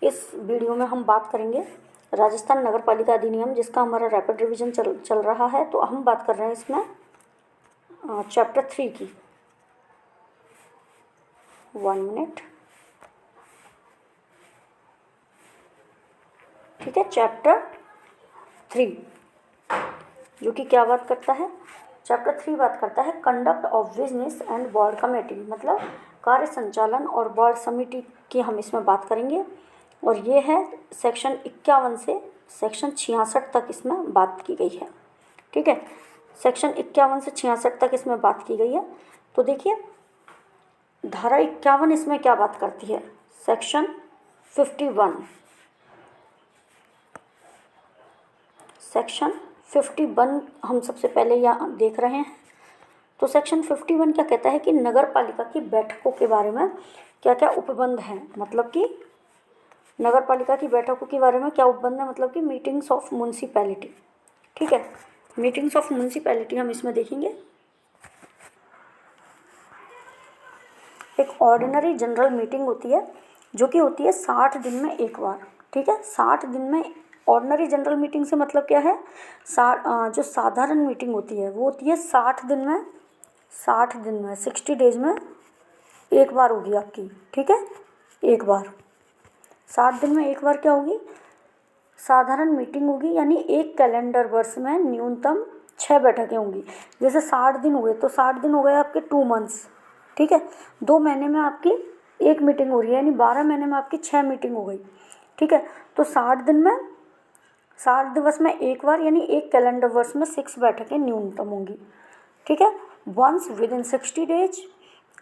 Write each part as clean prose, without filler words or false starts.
इस वीडियो में हम बात करेंगे राजस्थान नगर पालिका अधिनियम, जिसका हमारा रैपिड रिवीजन चल रहा है। तो हम बात कर रहे हैं इसमें चैप्टर 3 की। 1 मिनट। ठीक है, चैप्टर 3 जो कि क्या बात करता है? चैप्टर 3 बात करता है conduct of business and board committee, मतलब कार्य संचालन और बोर्ड समिति की हम इसमें बात करेंगे। और ये है सेक्शन 51 से सेक्शन 66 तक इसमें बात की गई है। ठीक है, सेक्शन 51 से 66 तक इसमें बात की गई है। तो देखिए, धारा 51 इसमें क्या बात करती है? सेक्शन 51, सेक्शन 51 हम सबसे पहले यहाँ देख रहे हैं। तो सेक्शन 51 क्या कहता है कि नगर पालिका की बैठकों के बारे में क्या क्या उपबंध हैं, मतलब कि नगर पालिका की बैठकों के बारे में क्या उपबंध है, मतलब कि मीटिंग्स ऑफ म्यूनसिपैलिटी। ठीक है, मीटिंग्स ऑफ म्यूनसिपैलिटी हम इसमें देखेंगे। एक ऑर्डिनरी जनरल मीटिंग होती है जो कि होती है 60 दिन में एक बार। ठीक है, 60 दिन में। ऑर्डिनरी जनरल मीटिंग से मतलब क्या है? जो साधारण मीटिंग होती है वो होती है 60 दिन में, 60 डेज में एक बार होगी आपकी। ठीक है, एक बार 60 दिन में एक बार क्या होगी? साधारण मीटिंग होगी, यानी एक कैलेंडर वर्ष में न्यूनतम 6 बैठकें होंगी। जैसे 60 दिन हुए तो 60 दिन हो गए आपके 2 मंथ्स। ठीक है, 2 महीने में आपकी एक मीटिंग हो रही है, यानी 12 महीने में आपकी 6 मीटिंग हो गई। ठीक है, तो 60 दिन में 60 दिवस में एक बार, यानी एक कैलेंडर वर्ष में 6 बैठकें न्यूनतम होंगी। ठीक है, वंस विद इन 60 डेज,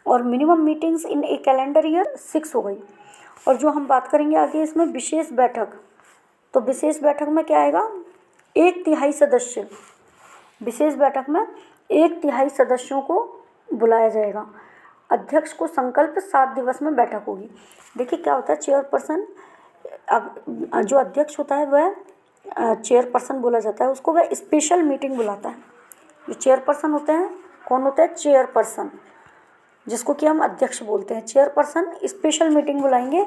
और मिनिमम मीटिंग्स इन ए कैलेंडर ईयर 6 हो गई। और जो हम बात करेंगे आगे इसमें विशेष बैठक, तो विशेष बैठक में क्या आएगा? 1/3 सदस्य, विशेष बैठक में 1/3 सदस्यों को बुलाया जाएगा। अध्यक्ष को संकल्प 7 दिवस में बैठक होगी। देखिए क्या होता है, चेयरपर्सन, अब जो अध्यक्ष होता है वह चेयरपर्सन बोला जाता है, उसको वह स्पेशल मीटिंग बुलाता है। जो चेयरपर्सन होते हैं, कौन होता है? चेयरपर्सन, जिसको कि हम अध्यक्ष बोलते हैं। चेयरपर्सन स्पेशल मीटिंग बुलाएंगे,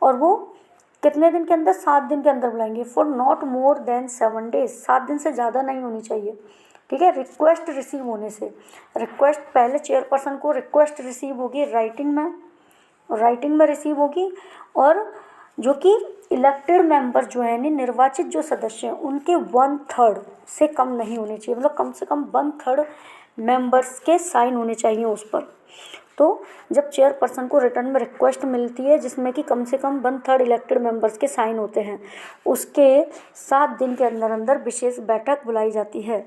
और वो कितने दिन के अंदर? 7 दिन के अंदर बुलाएंगे। For not more than 7 days, 7 दिन से ज़्यादा नहीं होनी चाहिए। ठीक है, रिक्वेस्ट रिसीव होने से, रिक्वेस्ट पहले चेयरपर्सन को रिक्वेस्ट रिसीव होगी राइटिंग में रिसीव होगी। और जो कि इलेक्टेड मेंबर जो है, यानी निर्वाचित जो सदस्य हैं, उनके 1/3 से कम नहीं होने चाहिए, मतलब कम से कम 1/3 मेंबर्स के साइन होने चाहिए उस पर। तो जब चेयरपर्सन को रिटर्न में रिक्वेस्ट मिलती है जिसमें कि कम से कम 1/3 इलेक्टेड मेंबर्स के साइन होते हैं, उसके 7 दिन के अंदर अंदर विशेष बैठक बुलाई जाती है।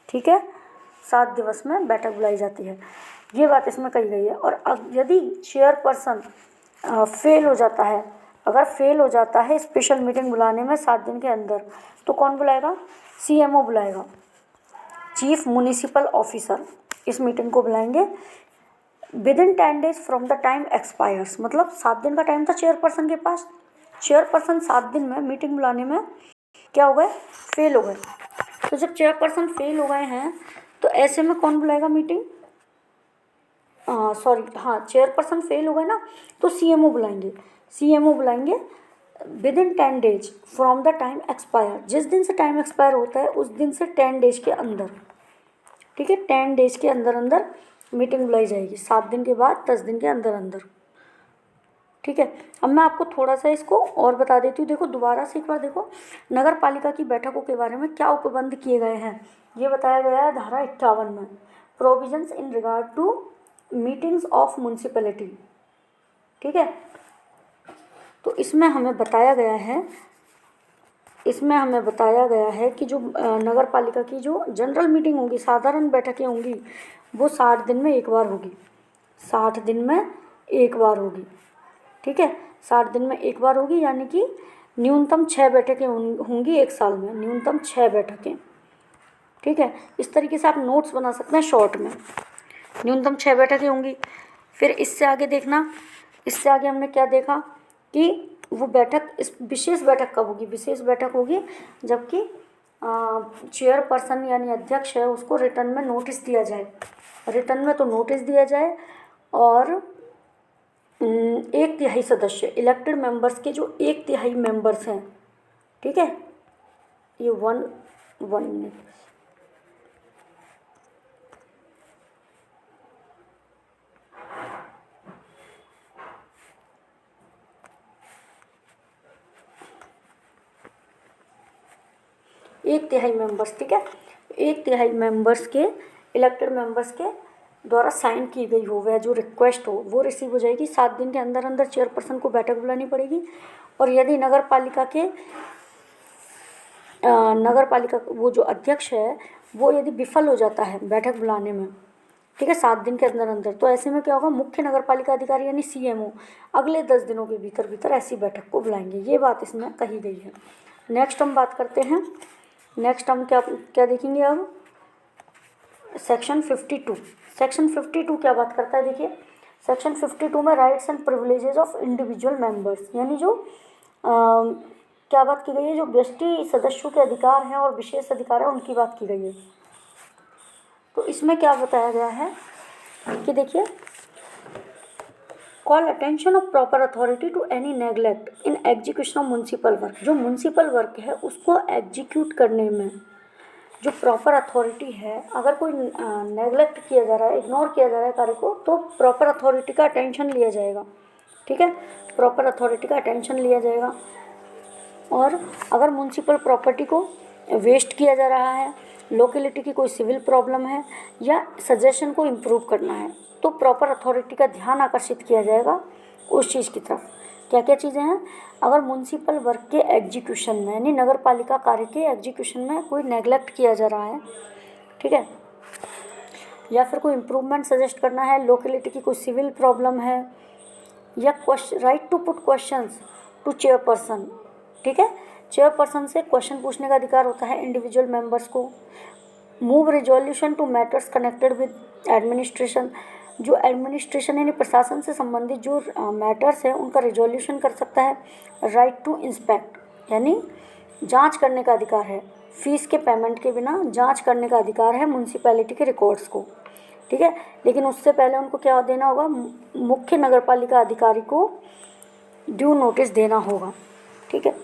ठीक है, 7 दिवस में बैठक बुलाई जाती है, ये बात इसमें कही गई है। और अब यदि चेयरपर्सन फेल हो जाता है, अगर फेल हो जाता है स्पेशल मीटिंग बुलाने में 7 दिन के अंदर, तो कौन बुलाएगा? CMO बुलाएगा, चीफ म्युनिसिपल ऑफिसर इस मीटिंग को बुलाएंगे। With in 10 days from the time expires, मतलब 7 दिन का टाइम था चेयरपर्सन के पास। चेयरपर्सन 7 दिन में मीटिंग बुलाने में क्या हो गए? फेल हो गए। तो जब चेयरपर्सन फेल हो गए हैं तो ऐसे में कौन बुलाएगा मीटिंग? चेयरपर्सन फेल हो गए ना, तो CMO बुलाएंगे with in 10 days from the time expire, जिस दिन से टाइम एक्सपायर होता है उस दिन से 10 डेज के अंदर। ठीक है, 10 डेज के अंदर अंदर मीटिंग बुलाई जाएगी, 7 दिन के बाद 10 दिन के अंदर अंदर। ठीक है, अब मैं आपको थोड़ा सा इसको और बता देती हूँ। देखो दोबारा से एक बार देखो, नगर पालिका की बैठकों के बारे में क्या उपबंध किए गए हैं, ये बताया गया है धारा 51 में। Provisions in regard to meetings of municipality. ठीक है, तो इसमें हमें बताया गया है कि जो नगर पालिका की जो जनरल मीटिंग होगी, साधारण बैठकें होंगी, वो 60 दिन में एक बार होगी, 60 दिन में एक बार होगी। ठीक है, 60 दिन में एक बार होगी, यानी कि न्यूनतम 6 बैठकें होंगी एक साल में, न्यूनतम 6 बैठकें। ठीक है, इस तरीके से आप नोट्स बना सकते हैं शॉर्ट में, न्यूनतम 6 बैठकें होंगी। फिर इससे आगे देखना, इससे आगे हमने क्या देखा कि वो बैठक, इस विशेष बैठक कब होगी? विशेष बैठक होगी जबकि चेयरपर्सन यानी अध्यक्ष है उसको रिटर्न में नोटिस दिया जाए, रिटर्न में तो नोटिस दिया जाए, और एक तिहाई सदस्य, इलेक्टेड मेंबर्स के जो एक तिहाई मेंबर्स हैं, ठीक है, ये वन मिनट, एक तिहाई मेंबर्स, ठीक है, एक तिहाई मेंबर्स के, इलेक्टेड मेंबर्स के द्वारा साइन की गई हो, वह जो रिक्वेस्ट हो वो रिसीव हो जाएगी। 7 दिन के अंदर अंदर चेयरपर्सन को बैठक बुलानी पड़ेगी। और यदि नगर पालिका वो जो अध्यक्ष है वो यदि विफल हो जाता है बैठक बुलाने में, ठीक है, 7 दिन के अंदर अंदर, तो ऐसे में क्या होगा, मुख्य नगर पालिका अधिकारी यानी CMO अगले 10 दिनों के भीतर भीतर ऐसी बैठक को बुलाएंगे। ये बात इसमें कही गई है। नेक्स्ट हम बात करते हैं, नेक्स्ट हम क्या देखेंगे अब, सेक्शन 52। सेक्शन 52 क्या बात करता है, देखिए सेक्शन 52 में rights and privileges of individual members, यानी जो क्या बात की गई है, जो व्यष्टि सदस्यों के अधिकार हैं और विशेष अधिकार है उनकी बात की गई है। तो इसमें क्या बताया गया है कि देखिए, call attention of proper authority to any neglect in execution of municipal work, जो म्यूनसिपल वर्क है उसको एग्जीक्यूट करने में जो प्रॉपर अथॉरिटी है, अगर कोई नेग्लेक्ट किया जा रहा है, इग्नोर किया जा रहा है कार्य को, तो प्रॉपर अथॉरिटी का अटेंशन लिया जाएगा, ठीक है, प्रॉपर अथॉरिटी का अटेंशन लिया जाएगा। और अगर म्यूनसिपल प्रॉपर्टी को वेस्ट किया जा रहा है, लोकेलिटी की कोई सिविल प्रॉब्लम है या सजेशन को इम्प्रूव करना है, तो प्रॉपर अथॉरिटी का ध्यान आकर्षित किया जाएगा उस चीज़ की तरफ। क्या क्या चीज़ें हैं, अगर म्यूनसिपल वर्क के एग्जीक्यूशन में, यानी नगर पालिका कार्य के एग्जीक्यूशन में कोई नेग्लेक्ट किया जा रहा है, ठीक है, या फिर कोई इम्प्रूवमेंट सजेस्ट करना है, लोकेलिटी की कोई सिविल प्रॉब्लम है, या right to put questions to chairperson, ठीक है, चेयरपर्सन से क्वेश्चन पूछने का अधिकार होता है इंडिविजुअल मेंबर्स को। Move resolution to matters connected with administration, जो एडमिनिस्ट्रेशन यानी प्रशासन से संबंधित जो मैटर्स है उनका रिजोल्यूशन कर सकता है। राइट टू इंस्पेक्ट, यानी जांच करने का अधिकार है, फीस के पेमेंट के बिना जांच करने का अधिकार है म्यूनसिपैलिटी के रिकॉर्ड्स को, ठीक है, लेकिन उससे पहले उनको क्या देना होगा, मुख्य नगर पालिका अधिकारी को ड्यू नोटिस देना होगा, ठीक है।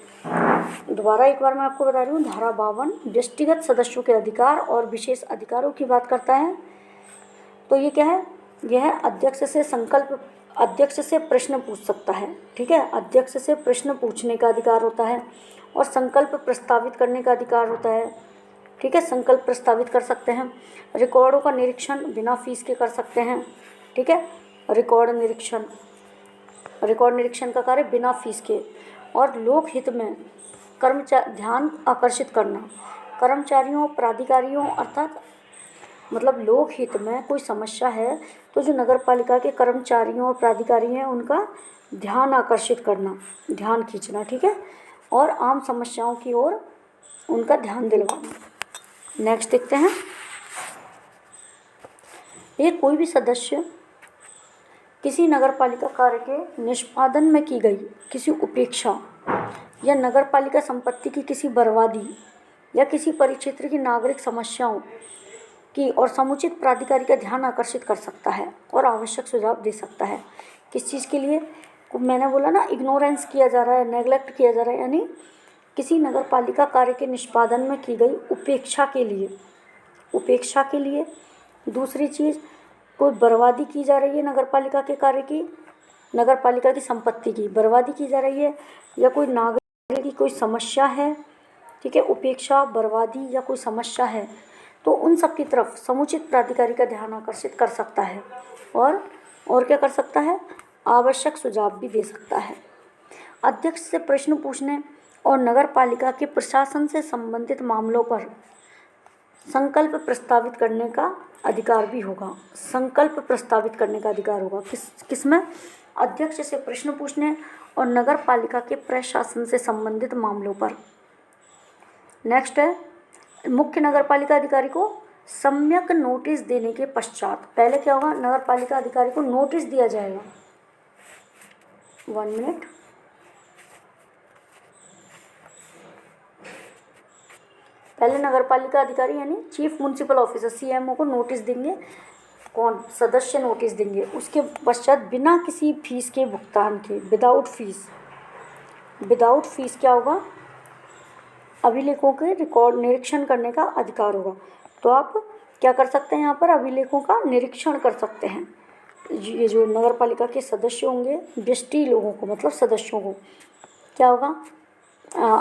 दोबारा एक बार मैं आपको बता रही हूँ, धारा 52 व्यक्तिगत सदस्यों के अधिकार और विशेष अधिकारों की बात करता है। तो ये क्या है, यह अध्यक्ष से प्रश्न पूछ सकता है, ठीक है, अध्यक्ष से प्रश्न पूछने का अधिकार होता है और संकल्प प्रस्तावित करने का अधिकार होता है, ठीक है, संकल्प प्रस्तावित कर सकते हैं। रिकॉर्डों का निरीक्षण बिना फीस के कर सकते हैं, ठीक है, रिकॉर्ड निरीक्षण का कार्य बिना फीस के। और लोकहित में ध्यान आकर्षित करना, कर्मचारियों प्राधिकारियों अर्थात मतलब लोकहित में कोई समस्या है तो जो नगर पालिका के कर्मचारियों और प्राधिकारी हैं उनका ध्यान आकर्षित करना, ध्यान खींचना, ठीक है, और आम समस्याओं की ओर उनका ध्यान दिलवाना। नेक्स्ट देखते हैं, एक कोई भी सदस्य किसी नगर पालिका कार्य के निष्पादन में की गई किसी उपेक्षा या नगर पालिका संपत्ति की किसी बर्बादी या किसी परिक्षेत्र की नागरिक समस्याओं की और समुचित प्राधिकारी का ध्यान आकर्षित कर सकता है और आवश्यक सुझाव दे सकता है। किस चीज़ के लिए, मैंने बोला ना, इग्नोरेंस किया जा रहा है, नेग्लेक्ट किया जा रहा है, यानी किसी नगर पालिका कार्य के निष्पादन में की गई उपेक्षा के लिए। दूसरी चीज़, कोई बर्बादी की जा रही है नगर पालिका के कार्य की, नगर पालिका की संपत्ति की बर्बादी की जा रही है, या कोई नागरिक की कोई समस्या है, ठीक है, उपेक्षा, बर्बादी या कोई समस्या है, तो उन सब की तरफ समुचित प्राधिकारी का ध्यान आकर्षित कर सकता है और क्या कर सकता है, आवश्यक सुझाव भी दे सकता है। अध्यक्ष से प्रश्न पूछने और नगर पालिका के प्रशासन से संबंधित मामलों पर संकल्प प्रस्तावित करने का अधिकार भी होगा। संकल्प प्रस्तावित करने का अधिकार होगा किसमें, अध्यक्ष से प्रश्न पूछने और नगर पालिका के प्रशासन से संबंधित मामलों पर। नेक्स्ट है, मुख्य नगर पालिका अधिकारी को सम्यक नोटिस देने के पश्चात, पहले क्या होगा, नगर पालिका अधिकारी को नोटिस दिया जाएगा। 1 मिनट, पहले नगर पालिका अधिकारी यानी चीफ म्युनिसिपल ऑफिसर CMO को नोटिस देंगे कौन? सदस्य नोटिस देंगे। उसके पश्चात बिना किसी फीस के भुगतान के, विदाउट फीस क्या होगा? अभिलेखों के रिकॉर्ड निरीक्षण करने का अधिकार होगा। तो आप क्या कर सकते हैं? यहाँ पर अभिलेखों का निरीक्षण कर सकते हैं। ये जो नगर पालिका के सदस्य होंगे, व्यष्टि लोगों को मतलब सदस्यों को क्या होगा?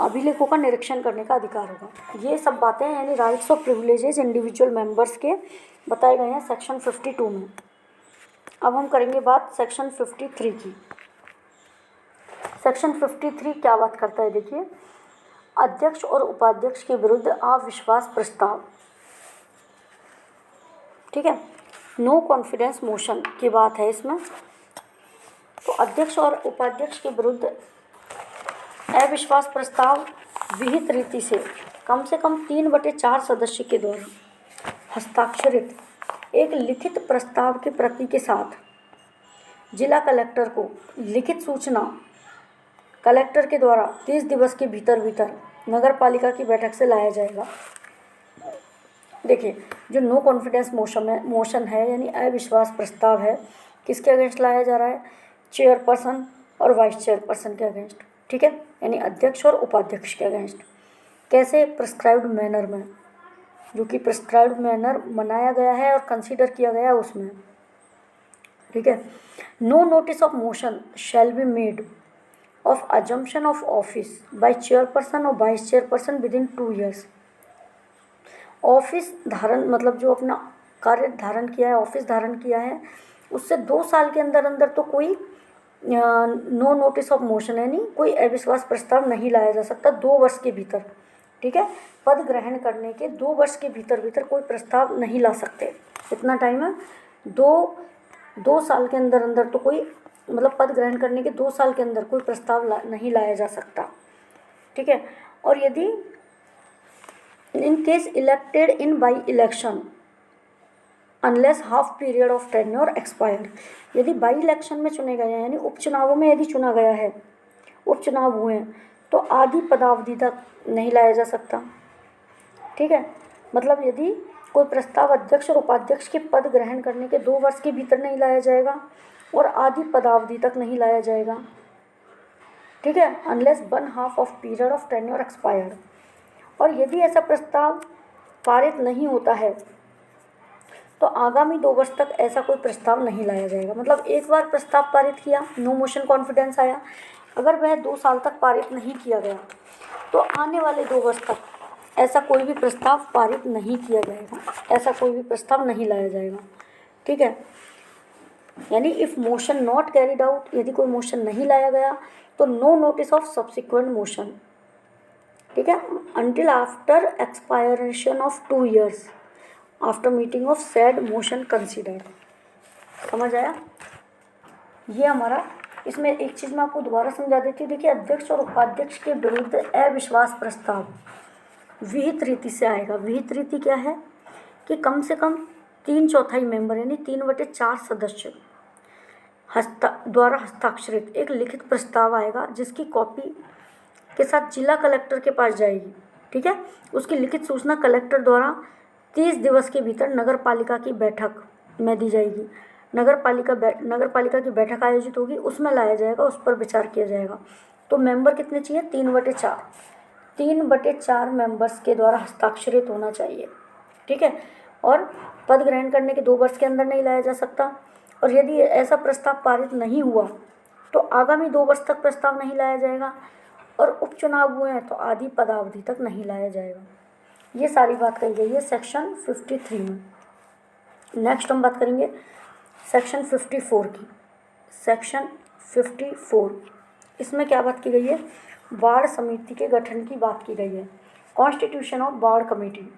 अभिलेखों का निरीक्षण करने का अधिकार होगा। ये सब बातें यानी राइट्स और प्रिविलेजेस इंडिविजुअल मेंबर्स के बताए गए हैं सेक्शन 52 में। अब हम करेंगे बात सेक्शन 53 की। सेक्शन 53 क्या बात करता है? देखिए, अध्यक्ष और उपाध्यक्ष के विरुद्ध अविश्वास प्रस्ताव, ठीक है, नो कॉन्फिडेंस मोशन की बात है इसमें। तो अध्यक्ष और उपाध्यक्ष के विरुद्ध अविश्वास प्रस्ताव विहित रीति से कम 3/4 सदस्य के द्वारा हस्ताक्षरित एक लिखित प्रस्ताव की प्रति के साथ जिला कलेक्टर को लिखित सूचना कलेक्टर के द्वारा 30 दिवस के भीतर नगर पालिका की बैठक से लाया जाएगा। देखिए, जो नो कॉन्फिडेंस मोशन है यानी अविश्वास प्रस्ताव है, किसके अगेंस्ट लाया जा रहा है? चेयरपर्सन और वाइस चेयरपर्सन के अगेंस्ट, ठीक है, यानी अध्यक्ष और उपाध्यक्ष के अगेंस्ट। कैसे? प्रिस्क्राइब्ड मैनर में, जो कि प्रिस्क्राइब्ड मैनर मनाया गया है और कंसीडर किया गया है उसमें, ठीक है। No notice of motion shall be made of assumption of office by chairperson और vice chairperson within 2 years। Office धारण मतलब जो अपना कार्य धारण किया है, ऑफिस धारण किया है, उससे 2 साल के अंदर तो कोई नो नोटिस ऑफ मोशन यानी कोई अविश्वास प्रस्ताव नहीं लाया जा सकता 2 वर्ष के भीतर, ठीक है। पद ग्रहण करने के 2 वर्ष के भीतर कोई प्रस्ताव नहीं ला सकते। इतना टाइम है, 2 साल के अंदर तो कोई मतलब पद ग्रहण करने के 2 साल के अंदर कोई प्रस्ताव नहीं लाया जा सकता, ठीक है। और यदि in case elected in by election unless half period of tenure expired, यदि बाई इलेक्शन में चुने गए हैं यानी उपचुनावों में यदि चुना गया है, उपचुनाव हुए हैं, तो आधी पदावधि तक नहीं लाया जा सकता, ठीक है। मतलब यदि कोई प्रस्ताव अध्यक्ष और उपाध्यक्ष के पद ग्रहण करने के 2 वर्ष के भीतर नहीं लाया जाएगा और आधी पदावधि तक नहीं लाया जाएगा, ठीक है, unless 1/2 of period of tenure expired. और यदि ऐसा प्रस्ताव पारित नहीं होता है तो आगामी 2 वर्ष तक ऐसा कोई प्रस्ताव नहीं लाया जाएगा। मतलब एक बार प्रस्ताव पारित किया, नो मोशन कॉन्फिडेंस आया, अगर वह 2 साल तक पारित नहीं किया गया तो आने वाले 2 वर्ष तक ऐसा कोई भी प्रस्ताव पारित नहीं किया जाएगा, ऐसा कोई भी प्रस्ताव नहीं लाया जाएगा, ठीक है। यानी if motion not carried out, यदि कोई मोशन नहीं लाया गया तो no notice of subsequent motion, ठीक है, until after expiration of 2 years after meeting of said motion considered. समझ आया? ये हमारा, इसमें एक चीज़ मैं आपको दोबारा समझा देती हूँ। देखिए, अध्यक्ष और उपाध्यक्ष के विरुद्ध अविश्वास प्रस्ताव विहित रीति से आएगा। विहित रीति क्या है कि कम से कम 3/4 मेंबर यानी 3/4 सदस्य द्वारा हस्ताक्षरित एक लिखित प्रस्ताव आएगा, जिसकी कॉपी के साथ जिला कलेक्टर के पास जाएगी, ठीक है। उसकी लिखित सूचना कलेक्टर द्वारा 30 दिवस के भीतर नगर पालिका की बैठक में दी जाएगी। नगर पालिका की बैठक आयोजित होगी, उसमें लाया जाएगा, उस पर विचार किया जाएगा। तो मेंबर कितने चाहिए? 3/4। 3/4 मेंबर्स के द्वारा हस्ताक्षरित होना चाहिए, ठीक है। और पद ग्रहण करने के 2 वर्ष के अंदर नहीं लाया जा सकता। और यदि ऐसा प्रस्ताव पारित नहीं हुआ तो आगामी 2 वर्ष तक प्रस्ताव नहीं लाया जाएगा और उपचुनाव हुए हैं तो आधी पदावधि तक नहीं लाया जाएगा। ये सारी बात कही गई है सेक्शन 53 में। नेक्स्ट हम बात करेंगे सेक्शन 54 की। सेक्शन 54, इसमें क्या बात की गई है? वार्ड समिति के गठन की बात की गई है, कॉन्स्टिट्यूशन ऑफ वार्ड कमेटी,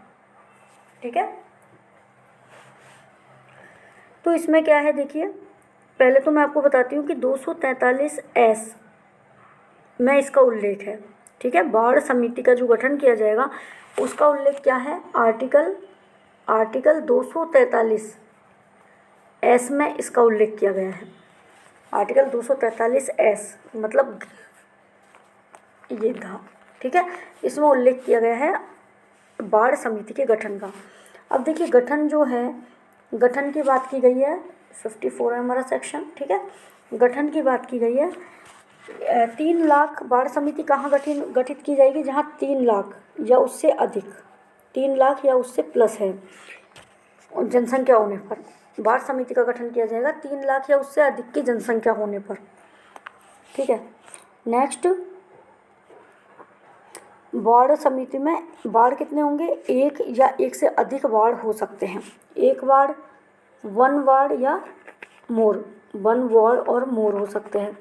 ठीक है। तो इसमें क्या है, देखिए, पहले तो मैं आपको बताती हूँ कि 243S में इसका उल्लेख है, ठीक है। वार्ड समिति का जो गठन किया जाएगा उसका उल्लेख क्या है? आर्टिकल 243S में इसका उल्लेख किया गया है। आर्टिकल 243S मतलब ये था, ठीक है। इसमें उल्लेख किया गया है वार्ड समिति के गठन का। अब देखिए, गठन जो है गठन की बात की गई है, 54 है हमारा सेक्शन, ठीक है। गठन की बात की गई है, 3 लाख बाढ़ समिति कहाँ गठित की जाएगी, जहाँ 3 लाख या उससे अधिक, 3 लाख या उससे प्लस है जनसंख्या होने पर बाढ़ समिति का गठन किया जाएगा, 3 लाख या उससे अधिक की जनसंख्या होने पर, ठीक है। नेक्स्ट, बाढ़ समिति में बाढ़ कितने होंगे, एक या एक से अधिक बाढ़ हो सकते हैं, एक बाढ़, वन वार्ड या मोर, वन वार्ड और मोर हो सकते हैं।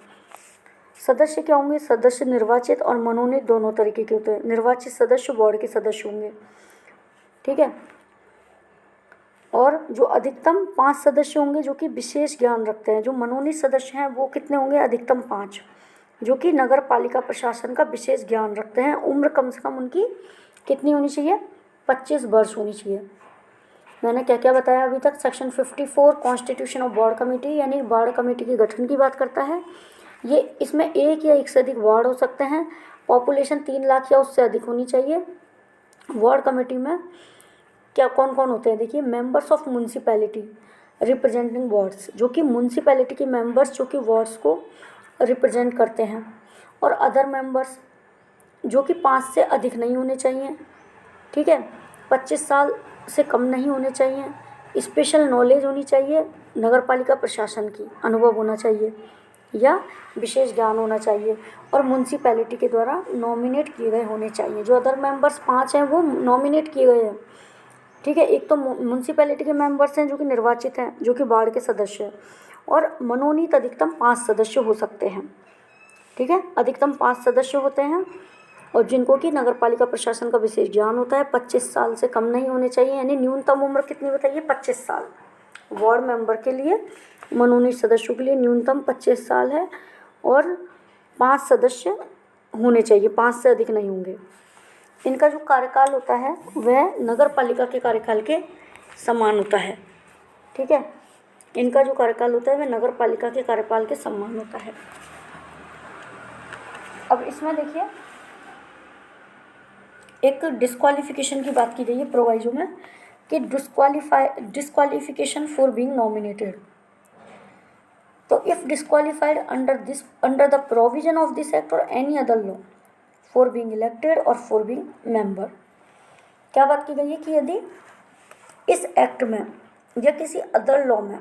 सदस्य क्या होंगे, सदस्य निर्वाचित और मनोनीत दोनों तरीके के होते हैं। निर्वाचित सदस्य बोर्ड के सदस्य होंगे, ठीक है। और जो अधिकतम 5 सदस्य होंगे जो कि विशेष ज्ञान रखते हैं। जो मनोनीत सदस्य हैं वो कितने होंगे, अधिकतम 5, जो कि नगर पालिका प्रशासन का विशेष ज्ञान रखते हैं। उम्र कम से कम उनकी कितनी होनी चाहिए, 25 वर्ष होनी चाहिए। मैंने क्या क्या बताया अभी तक। Section 54 constitution of ward committee, यानी वार्ड कमेटी के गठन की बात करता है। ये इसमें एक या एक से अधिक वार्ड हो सकते हैं। पॉपुलेशन 3 लाख या उससे अधिक होनी चाहिए। वार्ड कमेटी में क्या कौन कौन होते हैं, देखिए, members of municipality representing wards, जो कि म्यूनसिपैलिटी के मेंबर्स जो कि वार्ड्स को रिप्रेजेंट करते हैं। और अदर मेंबर्स जो कि 5 से अधिक नहीं होने चाहिए, ठीक है, 25 साल से कम नहीं होने चाहिए, स्पेशल नॉलेज होनी चाहिए, नगर पालिका प्रशासन की अनुभव होना चाहिए या विशेष ज्ञान होना चाहिए, और म्यूनसिपैलिटी के द्वारा नॉमिनेट किए गए होने चाहिए। जो अदर मेंबर्स 5 हैं वो नॉमिनेट किए गए हैं, ठीक है। एक तो म्यूनसिपैलिटी के मेंबर्स हैं जो कि निर्वाचित हैं, जो कि वार्ड के सदस्य हैं, और मनोनीत अधिकतम 5 सदस्य हो सकते हैं, ठीक है। अधिकतम 5 सदस्य होते हैं और जिनको कि नगर पालिका प्रशासन का विशेष ज्ञान होता है। 25 साल से कम नहीं होने चाहिए, यानी न्यूनतम उम्र कितनी बताइए, 25 साल। वार्ड मेंबर के लिए, मनोनीत सदस्यों के लिए न्यूनतम 25 साल है और 5 सदस्य होने चाहिए, 5 से अधिक नहीं होंगे। इनका जो कार्यकाल होता है वह नगर पालिका के कार्यकाल के समान होता है, ठीक है। इनका जो कार्यकाल होता है वह नगर पालिका के कार्यकाल के समान होता है। अब इसमें देखिए एक डिस्क्वालिफिकेशन की बात की गई है प्रोवाइजो में, कि डिस्क्वालिफिकेशन फॉर बीइंग नॉमिनेटेड। तो if disqualified under the provision of this act or any other law for being elected or for being member. क्या बात की गई है कि यदि इस एक्ट में या किसी अदर लॉ में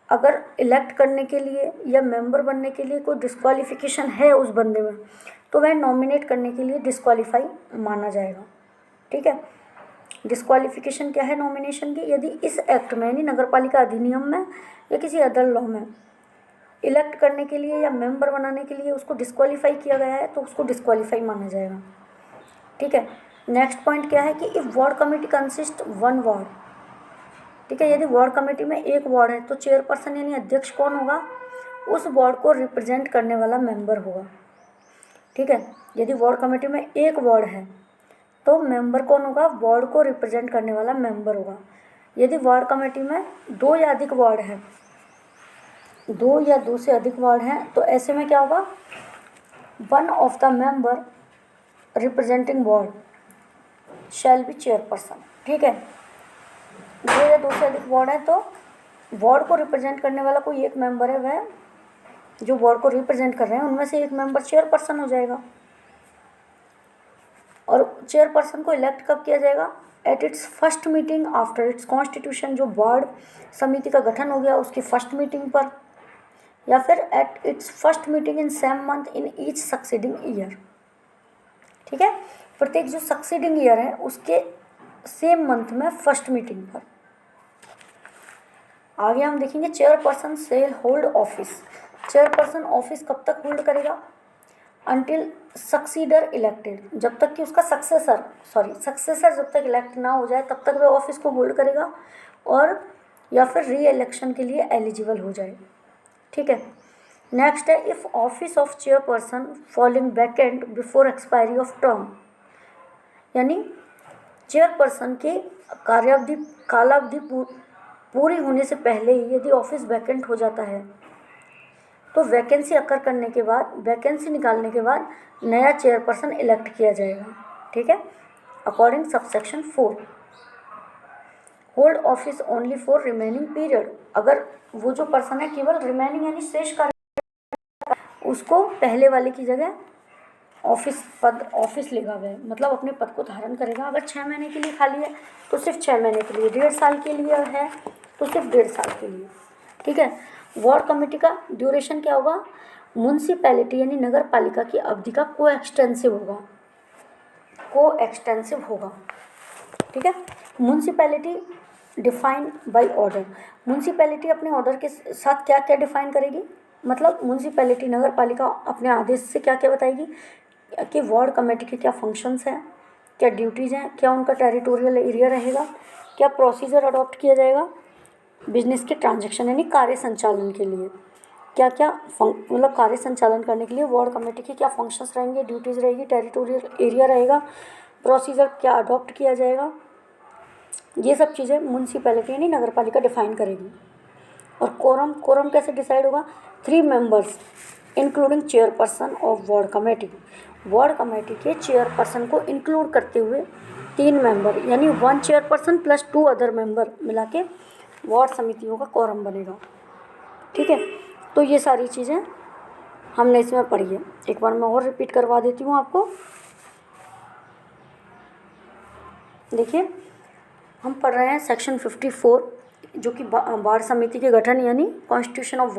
अगर इलेक्ट करने के लिए या मेंबर बनने के लिए कोई डिस्क्वालिफिकेशन है उस बंदे में, तो वह नॉमिनेट करने के लिए डिस्क्वालीफाई माना जाएगा, ठीक है। डिस्क्वालिफिकेशन क्या है नॉमिनेशन की, यदि इस एक्ट में यानी नगर पालिका अधिनियम में या किसी अदर लॉ में इलेक्ट करने के लिए या मेंबर बनाने के लिए उसको डिस्क्वालीफाई किया गया है तो उसको डिस्क्वालीफाई माना जाएगा, ठीक है। नेक्स्ट पॉइंट क्या है कि if ward committee consist one ward, ठीक है, यदि वार्ड कमेटी में एक वार्ड है तो चेयरपर्सन यानी अध्यक्ष कौन होगा, उस वार्ड को रिप्रेजेंट करने वाला मेंबर होगा, ठीक है। यदि वार्ड कमेटी में एक वार्ड है तो मेंबर कौन होगा, वार्ड को रिप्रेजेंट करने वाला मेंबर होगा। यदि वार्ड कमेटी में 2 या अधिक वार्ड है, 2 या 2 से अधिक वार्ड हैं, तो ऐसे में क्या होगा, one of the member representing ward shall be chairperson, ठीक है। 2 या 2 से अधिक वार्ड है तो वार्ड को रिप्रेजेंट करने वाला कोई एक मेंबर है, वह जो वार्ड को रिप्रेजेंट कर रहे हैं उनमें से एक मेंबर चेयरपर्सन हो जाएगा। और चेयरपर्सन को इलेक्ट कब किया जाएगा, at its first meeting after it's constitution. जो वार्ड समिति का गठन हो गया उसकी फर्स्ट मीटिंग पर, या फिर at its first meeting in same month in each succeeding year, ठीक है। प्रत्येक जो सक्सीडिंग ईयर है उसके सेम मंथ में फर्स्ट मीटिंग पर। आगे हम देखेंगे chairperson shell hold office. Chairperson office कब तक होल्ड करेगा, अंटिल सक्सीडर इलेक्टेड, जब तक कि उसका सक्सेसर जब तक इलेक्ट ना हो जाए तब तक वह ऑफिस को होल्ड करेगा, और या फिर री इलेक्शन के लिए एलिजिबल हो जाए, ठीक है। नेक्स्ट है if office of chairperson falling vacant before expiry of term, यानी चेयरपर्सन के कालावधि पूरी होने से पहले ही यदि ऑफिस वैकेंट हो जाता है तो वैकेंसी अकर करने के बाद, वैकेंसी निकालने के बाद नया चेयरपर्सन इलेक्ट किया जाएगा, ठीक है, according subsection 4। Hold office only for remaining period, अगर वो जो पर्सन है केवल रिमेनिंग यानी शेष कार्य, उसको पहले वाले की जगह ऑफिस लेगा वह, मतलब अपने पद को धारण करेगा। अगर 6 महीने के लिए खाली है तो सिर्फ 6 महीने के लिए, 1.5 साल के लिए है तो सिर्फ 1.5 साल के लिए। ठीक है। वार्ड कमेटी का ड्यूरेशन क्या होगा, म्यूनसिपैलिटी यानी नगर पालिका की अवधि का को एक्सटेंसिव होगा। ठीक है। Municipality define by order, municipality अपने ऑर्डर के साथ क्या क्या डिफाइन करेगी, मतलब म्यूनसिपैलिटी नगर पालिका अपने आदेश से क्या क्या बताएगी कि वार्ड कमेटी के क्या फंक्शंस हैं, क्या ड्यूटीज़ हैं, क्या उनका टेरिटोरियल एरिया रहेगा, क्या प्रोसीजर अडॉप्ट किया जाएगा बिजनेस के ट्रांजैक्शन यानी कार्य संचालन के लिए, क्या क्या मतलब कार्य संचालन करने के लिए वार्ड कमेटी के क्या फंक्शंस रहेंगे, ड्यूटीज़ रहेगी, टेरिटोरियल एरिया रहेगा, प्रोसीजर क्या अडॉप्ट किया जाएगा, ये सब चीज़ें म्यूनसिपैलिटी यानी नगर पालिका डिफाइन करेगी। और कोरम कैसे डिसाइड होगा, 3 members including chairperson of ward committee, ward committee के चेयरपर्सन को इंक्लूड करते हुए 3 मेंबर यानी 1 चेयरपर्सन प्लस 2 अदर मेंबर मिला के वार्ड समितियों का कोरम बनेगा। ठीक है। तो ये सारी चीज़ें हमने इसमें पढ़ी है, एक बार मैं और रिपीट करवा देती हूँ आपको। देखिए हम पढ़ रहे हैं सेक्शन 54 जो कि वार्ड समिति के गठन यानी कॉन्स्टिट्यूशन ऑफ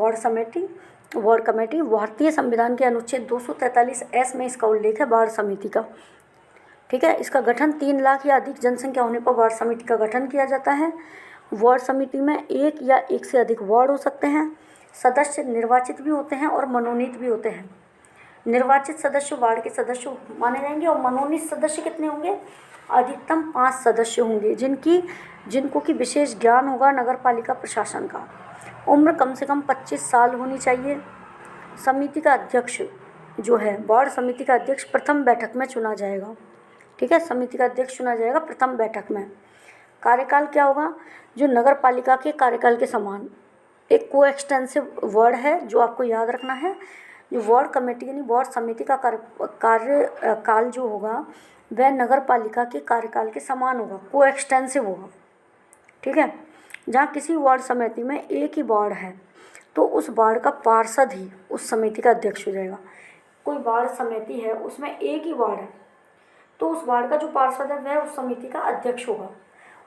वार्ड कमेटी। भारतीय संविधान के अनुच्छेद 243 में इसका उल्लेख है वार्ड समिति का। ठीक है। इसका गठन 3 लाख या अधिक जनसंख्या होने पर वार्ड समिति का गठन किया जाता है। वार्ड समिति में एक या एक से अधिक वार्ड हो सकते हैं, सदस्य निर्वाचित भी होते हैं और मनोनीत भी होते हैं। निर्वाचित सदस्य वार्ड के सदस्य माने जाएंगे और मनोनीत सदस्य कितने होंगे, अधिकतम 5 सदस्य होंगे जिनको कि विशेष ज्ञान होगा नगर पालिका प्रशासन का। उम्र कम से कम 25 साल होनी चाहिए। समिति का अध्यक्ष जो है वार्ड समिति का अध्यक्ष प्रथम बैठक में चुना जाएगा। ठीक है। समिति का अध्यक्ष चुना जाएगा प्रथम बैठक में। कार्यकाल क्या होगा, जो नगर पालिका के कार्यकाल के समान, एक को एक्सटेंसिव वर्ड है जो आपको याद रखना है। जो वार्ड कमेटी यानी वार्ड समिति का कार्यकाल जो होगा वह नगर पालिका के कार्यकाल के समान होगा, को एक्सटेंसिव होगा। ठीक है। जहाँ किसी वार्ड समिति में एक ही वार्ड है तो उस वार्ड का पार्षद ही उस समिति का अध्यक्ष हो जाएगा। कोई वार्ड समिति है उसमें एक ही वार्ड है तो उस वार्ड का जो पार्षद है वह उस समिति का अध्यक्ष होगा।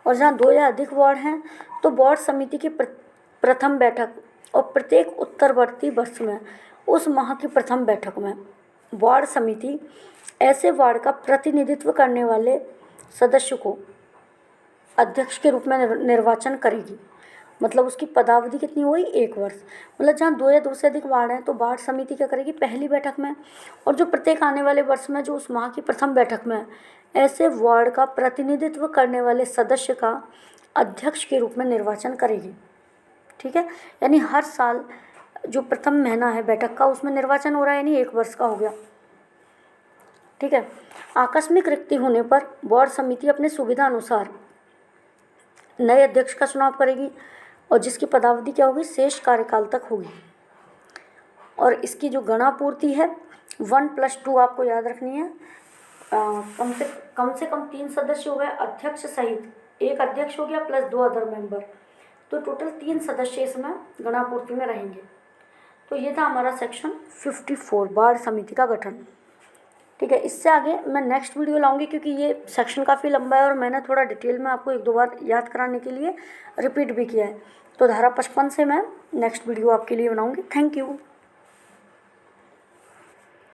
और जहाँ 2 या अधिक वार्ड हैं तो वार्ड समिति की प्रथम बैठक और प्रत्येक उत्तरवर्ती वर्ष में उस माह की प्रथम बैठक में वार्ड समिति ऐसे वार्ड का प्रतिनिधित्व करने वाले सदस्य को अध्यक्ष के रूप में निर्वाचन करेगी। मतलब उसकी पदावधि कितनी हुई, 1 वर्ष। मतलब जहाँ 2 या 2 से अधिक वार्ड हैं तो वार्ड समिति क्या करेगी, पहली बैठक में और जो प्रत्येक आने वाले वर्ष में जो उस माह की प्रथम बैठक में ऐसे वार्ड का प्रतिनिधित्व करने वाले सदस्य का अध्यक्ष के रूप में निर्वाचन करेगी। ठीक है। यानी हर साल जो प्रथम महीना है बैठक का उसमें निर्वाचन हो रहा है, यानी 1 वर्ष का हो गया। ठीक है। आकस्मिक रिक्ति होने पर वार्ड समिति अपने सुविधा अनुसार नए अध्यक्ष का चुनाव करेगी और जिसकी पदावधि क्या होगी, शेष कार्यकाल तक होगी। और इसकी जो गणापूर्ति है 1+2 आपको याद रखनी है। कम से कम 3 सदस्य हो गए अध्यक्ष सहित, एक अध्यक्ष हो गया प्लस 2 अदर मेंबर, तो टोटल 3 सदस्य इसमें गणापूर्ति में रहेंगे। तो ये था हमारा सेक्शन 54 वार्ड समिति का गठन। ठीक है। इससे आगे मैं नेक्स्ट वीडियो लाऊंगी क्योंकि ये सेक्शन काफ़ी लंबा है और मैंने थोड़ा डिटेल में आपको 1-2 बार याद कराने के लिए रिपीट भी किया है। तो धारा 55 से मैं नेक्स्ट वीडियो आपके लिए बनाऊंगी। Thank you.